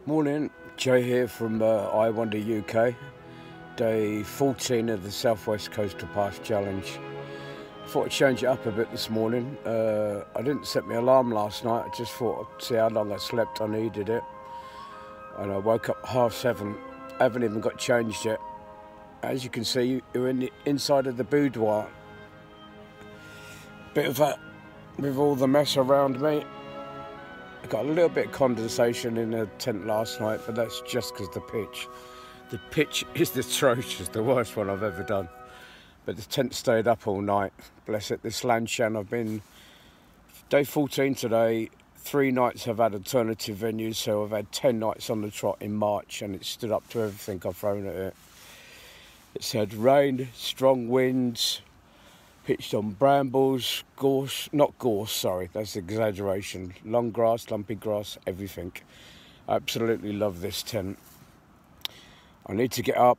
Morning, Jay here from I Wonder UK, day 14 of the Southwest Coastal Pass Challenge. I thought I'd change it up a bit this morning. I didn't set my alarm last night, I just thought I'd see how long I slept. I needed it. And I woke up 7:30, I haven't even got changed yet. As you can see, you're in the inside of the boudoir. Bit of that with all the mess around me. I got a little bit of condensation in the tent last night, but that's just because the pitch is atrocious, the worst one I've ever done. But the tent stayed up all night, bless it. This Lanshan, I've been day 14 today. 3 nights I've had alternative venues, so I've had 10 nights on the trot in March, and it stood up to everything I've thrown at it. It's had rain, strong winds, pitched on brambles, gorse, sorry, that's exaggeration. Long grass, lumpy grass, everything. I absolutely love this tent. I need to get up.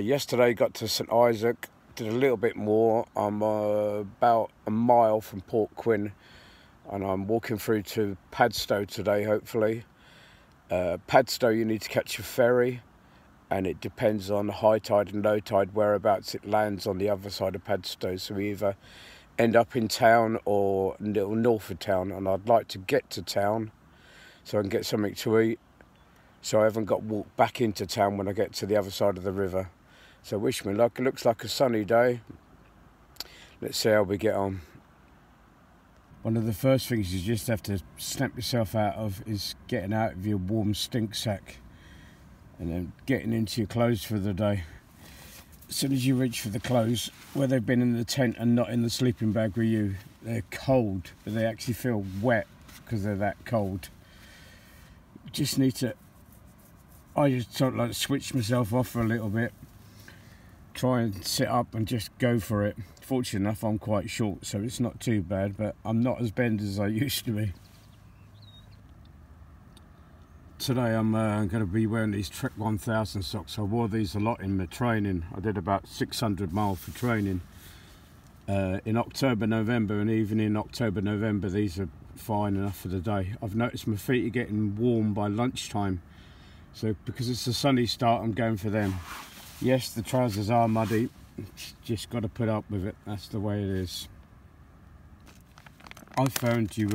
Yesterday got to St Isaac, did a little bit more. I'm about a mile from Port Quinn, and I'm walking through to Padstow today, hopefully. Padstow, you need to catch a ferry, and it depends on high tide and low tide whereabouts it lands on the other side of Padstow. So we either end up in town or little north of town, and I'd like to get to town so I can get something to eat, so I haven't got to walk back into town when I get to the other side of the river. So wish me luck. It looks like a sunny day. Let's see how we get on. One of the first things you just have to snap yourself out of is getting out of your warm stink sack and then getting into your clothes for the day. As soon as you reach for the clothes, where they've been in the tent and not in the sleeping bag with you, they're cold, but they actually feel wet because they're that cold. You just need to, I just sort of like switch myself off for a little bit, try and sit up and just go for it. Fortunate enough, I'm quite short, so it's not too bad, but I'm not as bent as I used to be. Today I'm going to be wearing these Trek 1000 socks. I wore these a lot in my training. I did about 600 miles for training in October, November, and even in October, November these are fine enough for the day. I've noticed my feet are getting warm by lunchtime, so because it's a sunny start, I'm going for them. Yes, the trousers are muddy, just got to put up with it, that's the way it is. I found you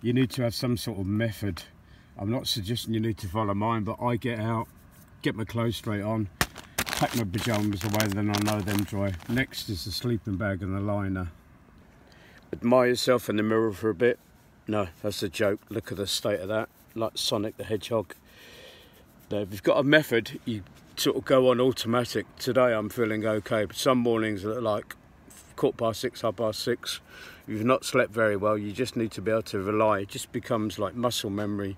need to have some sort of method. I'm not suggesting you need to follow mine, but I get out, get my clothes straight on, pack my pyjamas away, then I know them dry. Next is the sleeping bag and the liner. Admire yourself in the mirror for a bit. No, that's a joke. Look at the state of that, like Sonic the Hedgehog. Now, if you've got a method, you sort of go on automatic. Today I'm feeling okay, but some mornings are like 6:15, 6:30. If you've not slept very well, you just need to be able to rely. It just becomes like muscle memory.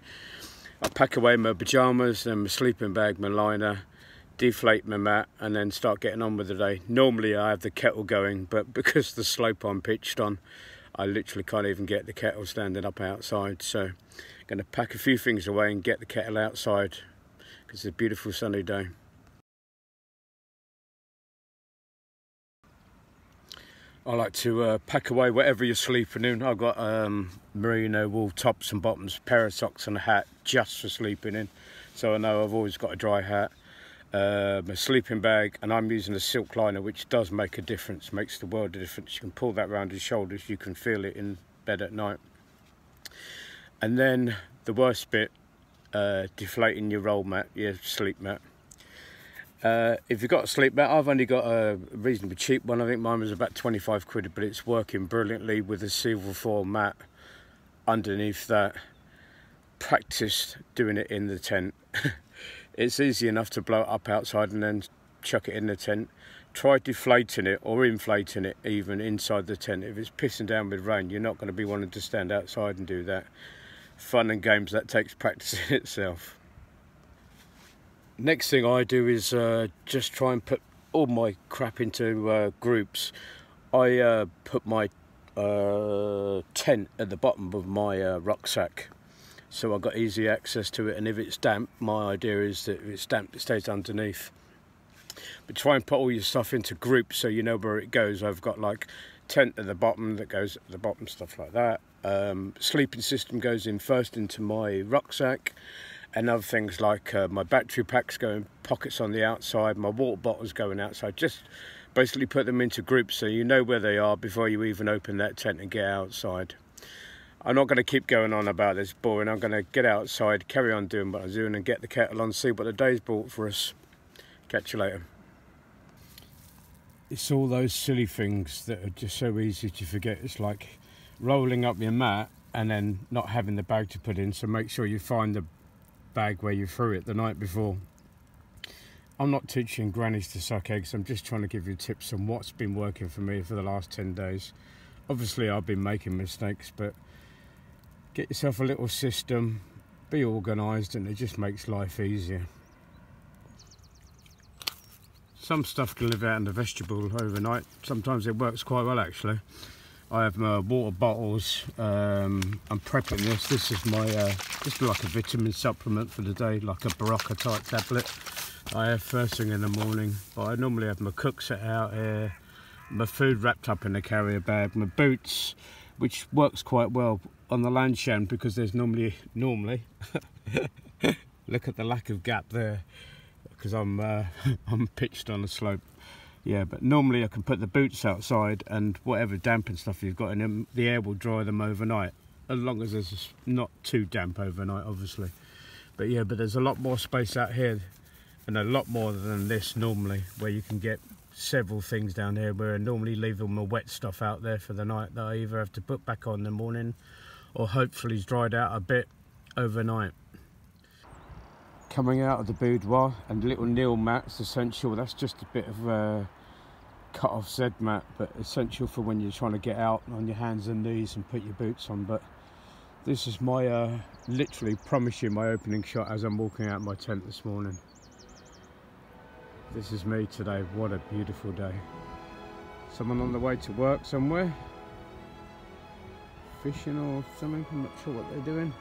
I pack away my pyjamas, then my sleeping bag, my liner, deflate my mat, and then start getting on with the day. Normally I have the kettle going, but because the slope I'm pitched on, I literally can't even get the kettle standing up outside. So I'm going to pack a few things away and get the kettle outside because it's a beautiful sunny day. I like to pack away whatever you're sleeping in. I've got merino wool tops and bottoms, pair of socks and a hat just for sleeping in. So I know I've always got a dry hat, my sleeping bag, and I'm using a silk liner, which does make a difference, makes the world of difference. You can pull that around your shoulders, you can feel it in bed at night. And then the worst bit, deflating your roll mat, your sleep mat. If you've got a sleep mat, I've only got a reasonably cheap one. I think mine was about 25 quid, but it's working brilliantly with a silver foil mat underneath that. Practice doing it in the tent. It's easy enough to blow it up outside and then chuck it in the tent. Try deflating it or inflating it even inside the tent. If it's pissing down with rain, you're not going to be wanting to stand outside and do that. Fun and games, that takes practice in itself. Next thing I do is just try and put all my crap into groups. I put my tent at the bottom of my rucksack, so I've got easy access to it, and if it's damp, my idea is that if it's damp, it stays underneath. But try and put all your stuff into groups so you know where it goes. I've got like tent at the bottom that goes at the bottom, stuff like that. Sleeping system goes in first into my rucksack, and other things like my battery packs go in pockets on the outside, my water bottles going outside. Just basically put them into groups so you know where they are before you even open that tent and get outside. I'm not going to keep going on about this boring. I'm going to get outside, carry on doing what I'm doing, and get the kettle on, see what the day's brought for us. Catch you later. It's all those silly things that are just so easy to forget. It's like rolling up your mat and then not having the bag to put in, so make sure you find the bag where you threw it the night before. I'm not teaching grannies to suck eggs. I'm just trying to give you tips on what's been working for me for the last 10 days. Obviously I've been making mistakes, but get yourself a little system, be organised, and it just makes life easier. Some stuff can live out in the vegetable overnight. Sometimes it works quite well actually. I have my water bottles. I'm prepping this. This is my just like a vitamin supplement for the day, like a Barocca type tablet I have first thing in the morning. But I normally have my cook set out here, my food wrapped up in a carrier bag, my boots, which works quite well on the Lanshan because there's normally look at the lack of gap there because I'm pitched on a slope. Yeah, but normally I can put the boots outside and whatever damp and stuff you've got in them, the air will dry them overnight, as long as it's not too damp overnight, obviously. But yeah, but there's a lot more space out here and a lot more than this normally, where you can get several things down here, where I normally leave all my wet stuff out there for the night that I either have to put back on in the morning or hopefully it's dried out a bit overnight. Coming out of the boudoir, and little Neil mat's essential. That's just a bit of a cut off Z mat, but essential for when you're trying to get out on your hands and knees and put your boots on. But this is my literally promise you my opening shot as I'm walking out my tent this morning. This is me today. What a beautiful day. Someone on the way to work somewhere, fishing or something. I'm not sure what they're doing.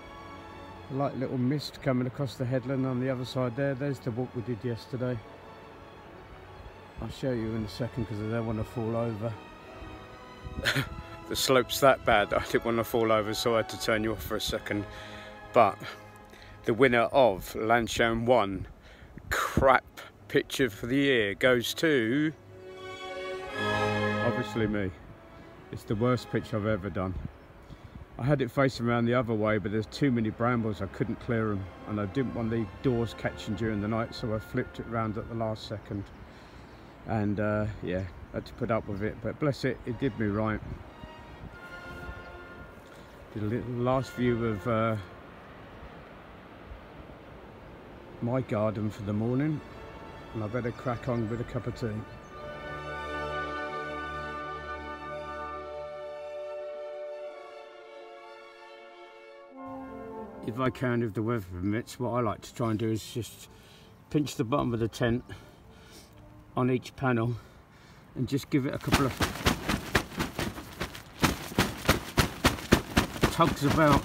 A light little mist coming across the headland on the other side there. There's the walk we did yesterday. I'll show you in a second because I don't want to fall over. The slope's that bad that I didn't want to fall over, so I had to turn you off for a second. But the winner of Lanshan 1 crap picture for the year goes to obviously me. It's the worst picture I've ever done. I had it facing around the other way, but there's too many brambles, I couldn't clear them, and I didn't want the doors catching during the night, so I flipped it round at the last second. And yeah, had to put up with it, but bless it, it did me right. Did a little last view of my garden for the morning, and I better crack on with a cup of tea. If I can, if the weather permits, what I like to try and do is just pinch the bottom of the tent on each panel and just give it a couple of tugs about.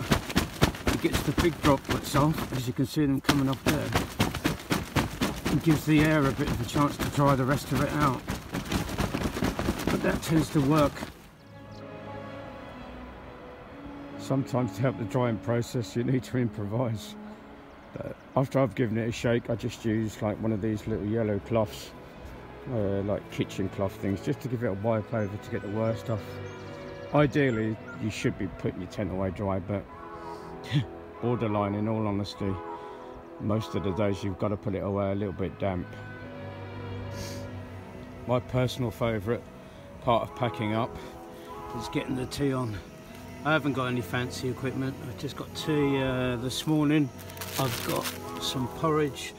It gets the big droplets off, as you can see them coming off there, and gives the air a bit of a chance to dry the rest of it out. But that tends to work. Sometimes to help the drying process you need to improvise. But after I've given it a shake, I just use like one of these little yellow cloths, like kitchen cloth things, just to give it a wipe over to get the worst off. Ideally you should be putting your tent away dry, but borderline, in all honesty, most of the days you've got to put it away a little bit damp. My personal favourite part of packing up is getting the tea on. I haven't got any fancy equipment. I've just got tea this morning. I've got some porridge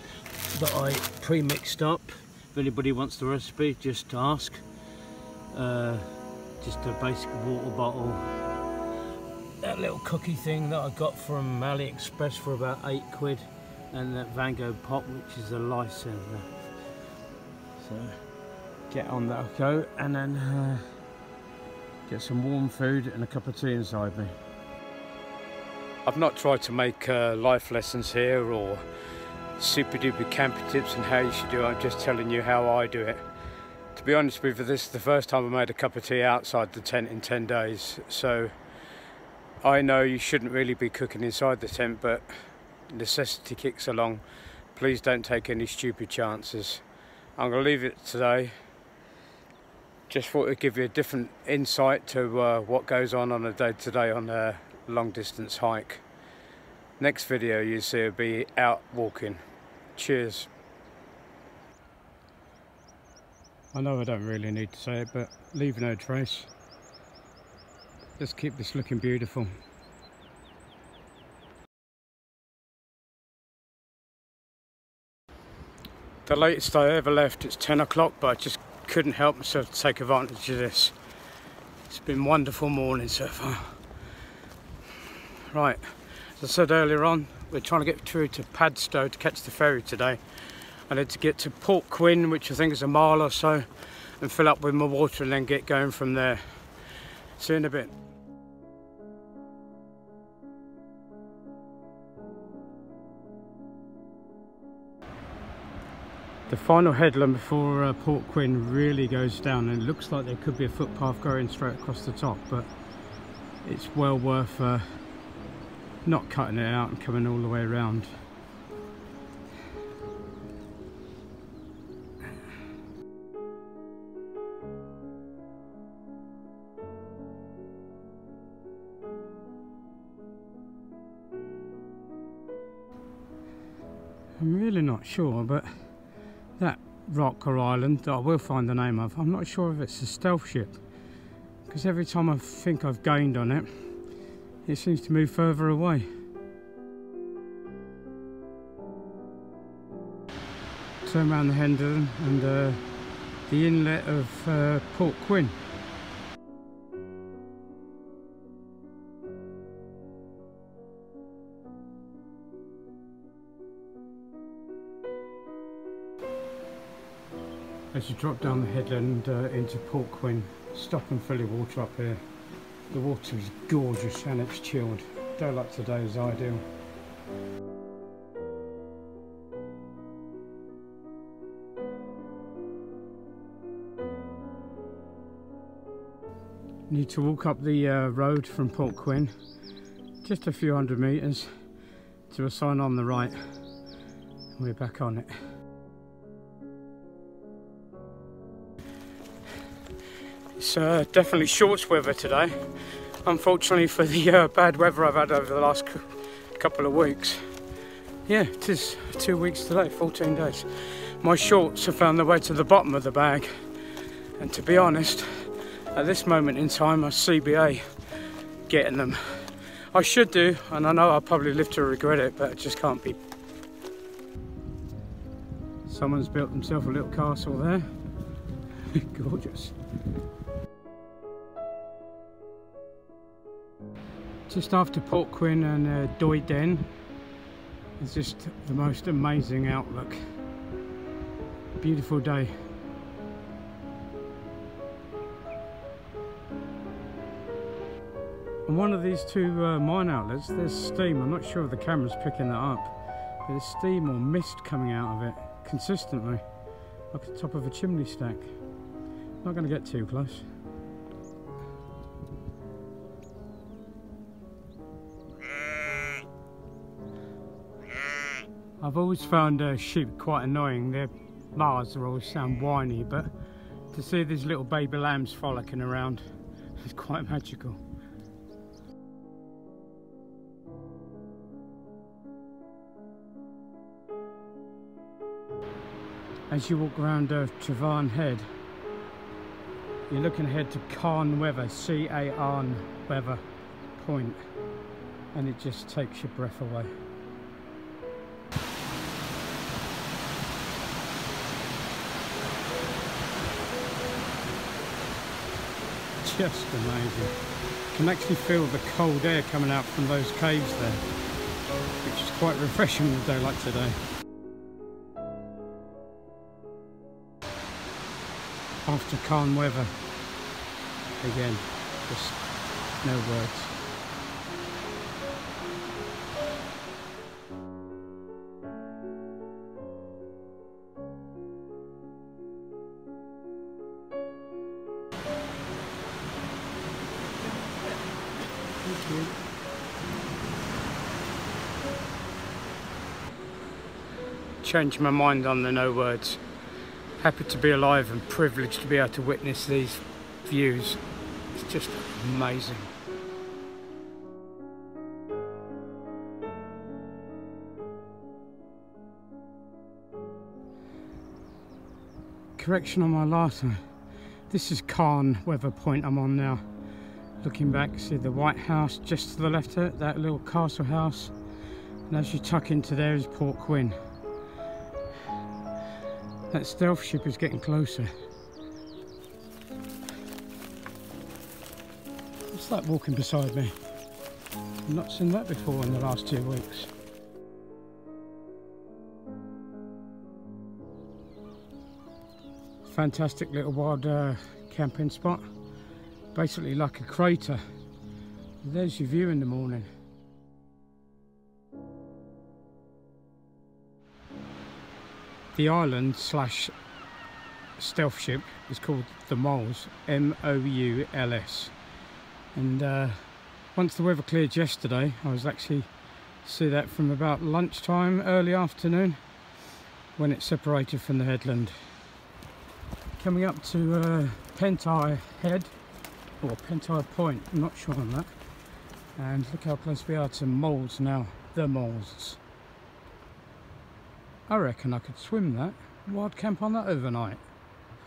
that I pre-mixed up. If anybody wants the recipe, just ask. Just a basic water bottle. That little cookie thing that I got from AliExpress for about £8, and that Van Gogh pot, which is a lifesaver. So get on that go, and then get some warm food and a cup of tea inside me. I've not tried to make life lessons here or super duper camping tips and how you should do it. I'm just telling you how I do it. To be honest with you, this is the first time I made a cup of tea outside the tent in 10 days. So I know you shouldn't really be cooking inside the tent, but necessity kicks along. Please don't take any stupid chances. I'm going to leave it today. Just thought it'd give you a different insight to what goes on a day-to-day on a long distance hike. Next video you see will be out walking. Cheers. I know I don't really need to say it, but leave no trace. Let's keep this looking beautiful. The latest I ever left, it's 10 o'clock, but I just couldn't help myself to take advantage of this. It's been a wonderful morning so far. Right, as I said earlier on, we're trying to get through to Padstow to catch the ferry today. I need to get to Port Quinn, which I think is a mile or so, and fill up with my water and then get going from there. See you in a bit. The final headland before Port Quinn really goes down, and it looks like there could be a footpath going straight across the top, but it's well worth not cutting it out and coming all the way around. I'm really not sure, but that rock or island that I will find the name of, I'm not sure if it's a stealth ship, because every time I think I've gained on it, it seems to move further away. Turn around the headland and the inlet of Port Quinn. As you drop down the headland into Port Quinn, stop and fill your water up here. The water is gorgeous and it's chilled. A day like today is ideal. Need to walk up the road from Port Quinn, just a few hundred metres, to a sign on the right. We're back on it. It's definitely shorts weather today, unfortunately for the bad weather I've had over the last couple of weeks. Yeah, it is 2 weeks today, 14 days. My shorts have found their way to the bottom of the bag, and to be honest, at this moment in time I CBA getting them. I should do, and I know I'll probably live to regret it, but it just can't be. Someone's built themselves a little castle there. Gorgeous. Just after Port Quinn and Doyden, it's just the most amazing outlook. Beautiful day. On one of these two mine outlets, there's steam. I'm not sure if the camera's picking that up, but there's steam or mist coming out of it consistently, like the top of a chimney stack. Not going to get too close. I've always found sheep quite annoying. Their bars always sound whiny, but to see these little baby lambs frolicking around is quite magical. As you walk around Devon Head, you're looking ahead to Carn Weather, C-A-R-N Weather Point, and it just takes your breath away. Just amazing. You can actually feel the cold air coming out from those caves there, which is quite refreshing on a day like today. After calm weather, again, just no words. Thank you. changed my mind on the no words. Happy to be alive and privileged to be able to witness these views. It's just amazing. Correction on my last one. This is Cairn, Weather Point I'm on now. Looking back, see the White House just to the left of it, that little castle house. And as you tuck into there is Port Quinn. That stealth ship is getting closer. What's that walking beside me? I've not seen that before in the last 2 weeks. Fantastic little wild camping spot. Basically like a crater. There's your view in the morning. The island slash stealth ship is called the Moles, M-O-U-L-S. And once the weather cleared yesterday, I was actually see that from about lunchtime, early afternoon, when it separated from the headland. Coming up to Padstow Head, or Padstow Point, I'm not sure on that. And look how close we are to Moles now, the Moles. I reckon I could swim that, wild camp on that overnight.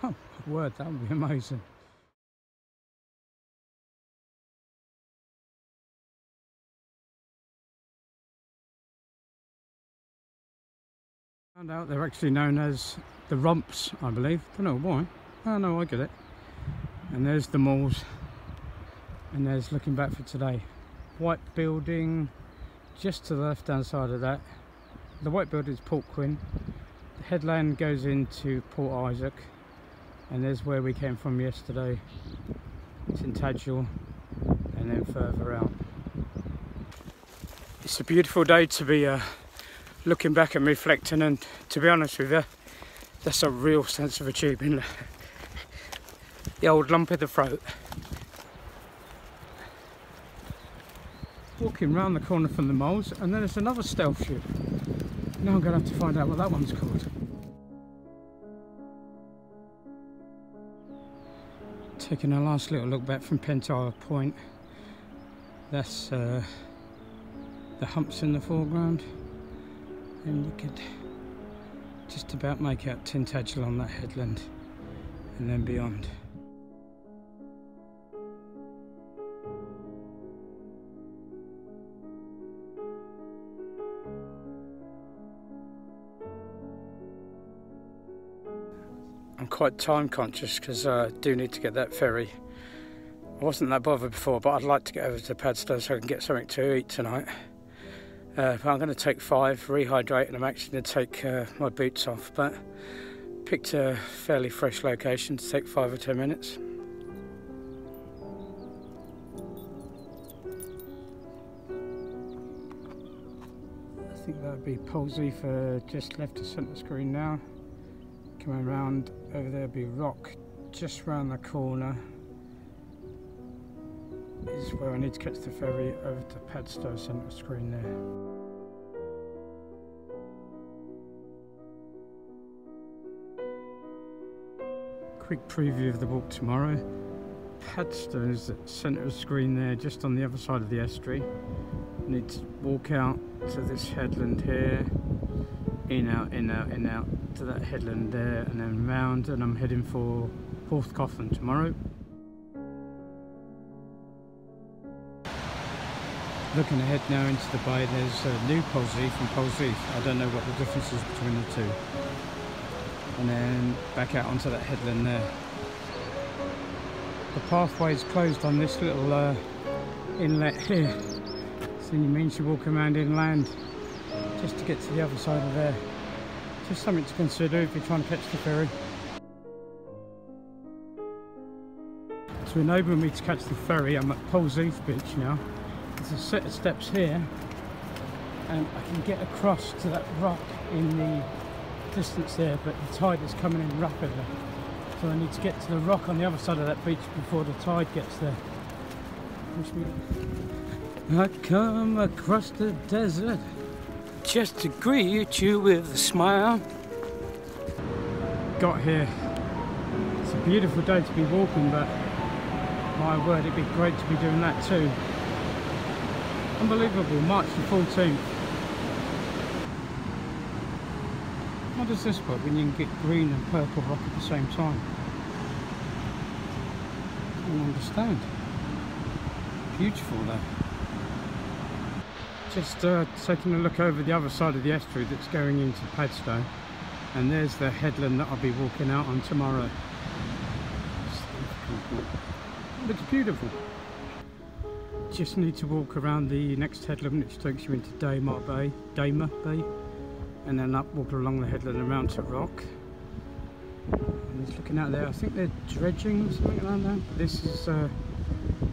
Oh my word, that would be amazing. Found out they're actually known as the Rumps, I believe. Don't know why. Oh no, I get it. And there's the Moles. And there's looking back for today. White building just to the left hand side of that. The white building is Port Quinn. The headland goes into Port Isaac. And there's where we came from yesterday. Tintagel. And then further out. It's a beautiful day to be looking back and reflecting, and to be honest with you, that's a real sense of achievement. The old lump in the throat. Walking round the corner from the Moles, and then there's another stealth ship. Now I'm going to have to find out what that one's called. Taking a last little look back from Padstow Point. That's the humps in the foreground. And you could just about make out Tintagel on that headland and then beyond. I'm quite time conscious because I do need to get that ferry. I wasn't that bothered before, but I'd like to get over to Padstow so I can get something to eat tonight. But I'm going to take 5, rehydrate, and I'm actually going to take my boots off, but picked a fairly fresh location to take 5 or 10 minutes. I think that would be Polsey for just left of centre screen now. Coming around over there will be Rock just round the corner. This is where I need to catch the ferry over to Padstow centre screen there. Quick preview of the walk tomorrow. Padstow is at centre of screen there, just on the other side of the estuary. Need to walk out to this headland here, in out, in out, in out to that headland there, and then round, and I'm heading for Porthcaffen tomorrow. Looking ahead now into the bay, there's New Polsey from Polsey. I don't know what the difference is between the two. And then back out onto that headland there. The pathway is closed on this little inlet here. So it means you walk around inland just to get to the other side of there. Just something to consider if you're trying to catch the ferry. To enable me to catch the ferry, I'm at Polsey Beach now. There's a set of steps here, and I can get across to that rock in the distance there, but the tide is coming in rapidly. So I need to get to the rock on the other side of that beach before the tide gets there. I come across the desert just to greet you with a smile. Got here. It's a beautiful day to be walking, but my word, it'd be great to be doing that too. Unbelievable, March the 14th. What does this work when you can get green and purple rock at the same time? I don't understand. Beautiful though. Just taking a look over the other side of the estuary that's going into Padstow, and there's the headland that I'll be walking out on tomorrow. It looks beautiful. Just need to walk around the next headland, which takes you into Damer Bay, and then walk along the headland and around to Rock. And he's looking out there. I think they're dredging or something around there. This is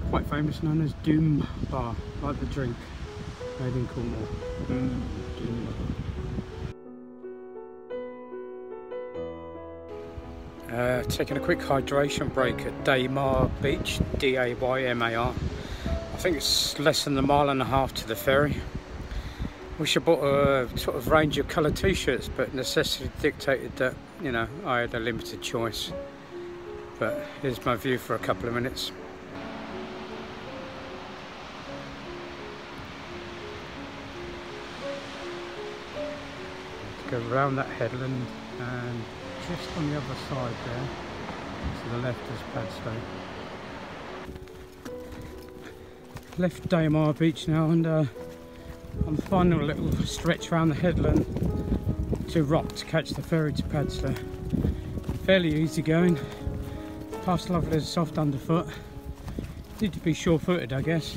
quite famous, known as Doom Bar, like the drink, made in Cornwall. Doom Bar. Taking a quick hydration break at Daymar Beach, D-A-Y-M-A-R. I think it's less than a mile and a half to the ferry. Wish I bought a sort of range of colour t-shirts, but necessity dictated that, you know, I had a limited choice. But here's my view for a couple of minutes. Go around that headland, and just on the other side there, to the left is Padstow. Left Daymar Beach now, and I'm finding a little stretch around the headland to Rock to catch the ferry to Padstow. Fairly easy going, past lovely soft underfoot. Need to be sure-footed, I guess.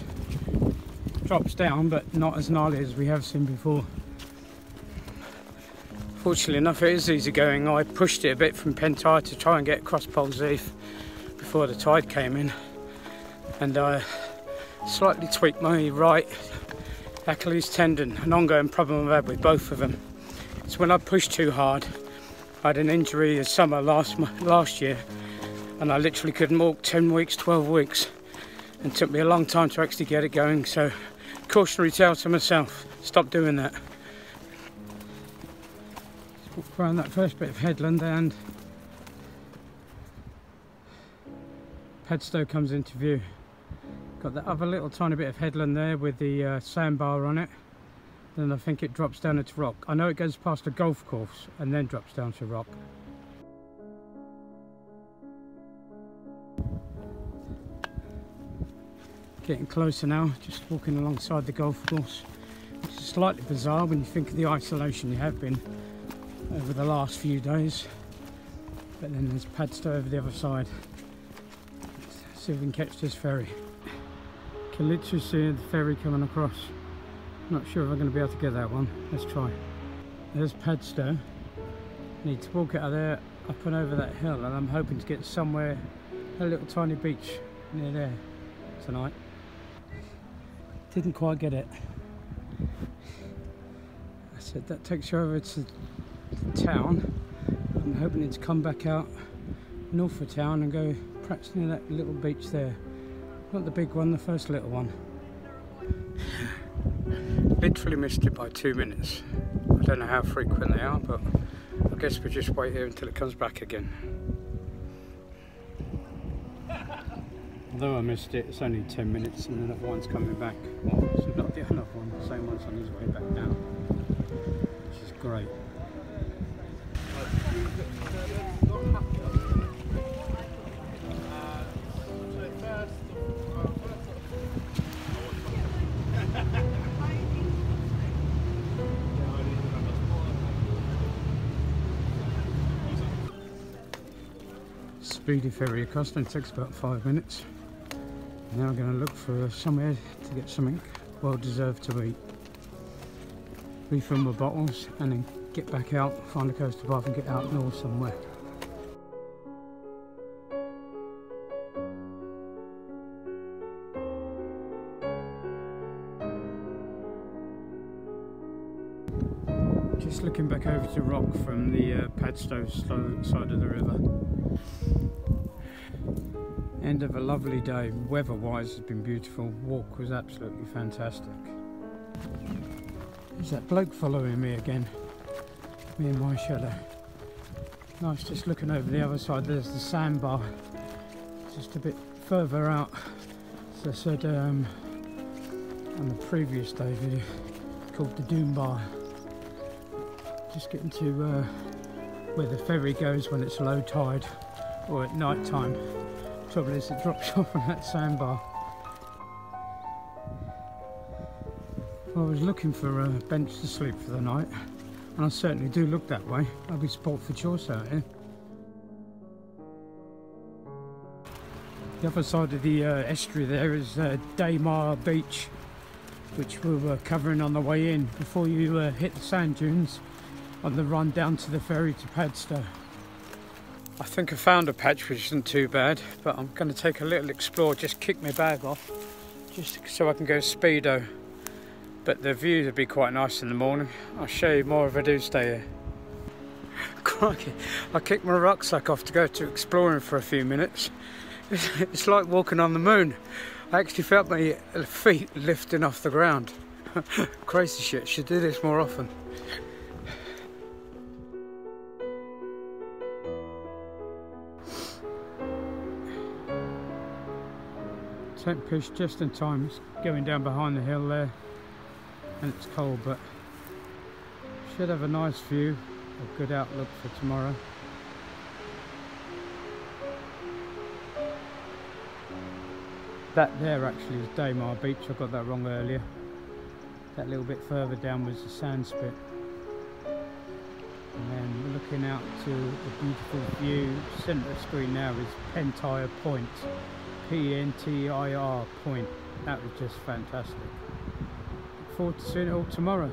Drops down, but not as gnarly as we have seen before. Fortunately enough, it is easy going. I pushed it a bit from Pentire to try and get across Poles Heath before the tide came in, and I slightly tweaked my right Achilles tendon, an ongoing problem I've had with both of them. It's when I pushed too hard. I had an injury this summer last year, and I literally couldn't walk 10 weeks, 12 weeks, and it took me a long time to actually get it going. So, cautionary tale to myself, stop doing that. Walk around that first bit of headland, and Padstow comes into view. Got that other little tiny bit of headland there with the sandbar on it. Then I think it drops down into Rock. I know it goes past a golf course and then drops down to Rock. Getting closer now, just walking alongside the golf course, which is slightly bizarre when you think of the isolation you have been over the last few days. But then there's Padstow over the other side. Let's see if we can catch this ferry. Can literally see the ferry coming across. Not sure if I'm going to be able to get that one. Let's try. There's Padstow. Need to walk out of there, up and over that hill, and I'm hoping to get somewhere, a little tiny beach near there tonight. Didn't quite get it. I said that takes you over to the town. I'm hoping it's come back out north of town and go perhaps near that little beach there. Not the big one, the first little one. Literally missed it by 2 minutes. I don't know how frequent they are, but I guess we'll just wait here until it comes back again. Although I missed it, it's only 10 minutes and another one's coming back. Well, so not the other one, the same one's on his way back now. Which is great. Speedy ferry across, and it takes about 5 minutes. Now I'm going to look for somewhere to get something well deserved to eat. Refill my bottles and then get back out, find a coastal path and get out north somewhere. Just looking back over to Rock from the Padstow side of the river. End of a lovely day. Weather wise has been beautiful. Walk was absolutely fantastic. There's that bloke following me again, me and my shadow. Nice, just looking over the other side, there's the sandbar, just a bit further out. As I said on the previous day video, called the Doom Bar. Just getting to where the ferry goes when it's low tide or at night time. Trouble is it drops off on that sandbar. I was looking for a bench to sleep for the night, and I certainly do look that way. I'll be sport for choice out here. The other side of the estuary there is Daymar Beach, which we were covering on the way in before you hit the sand dunes on the run down to the ferry to Padstow. I think I found a patch which isn't too bad, but I'm going to take a little explore, just kick my bag off, just so I can go speedo. But the views would be quite nice in the morning. I'll show you more if I do stay here. Crikey, I kicked my rucksack off to go to exploring for a few minutes. It's like walking on the moon. I actually felt my feet lifting off the ground. Crazy shit, should do this more often. Tent pitch just in time. It's going down behind the hill there, and it's cold, but should have a nice view, a good outlook for tomorrow. That there actually is Daymar Beach. I got that wrong earlier. That little bit further down was the sand spit. And then we're looking out to the beautiful view. Centre of the screen now is Pentire Point. P-N-T-I-R Point. That was just fantastic. Look forward to seeing it all tomorrow.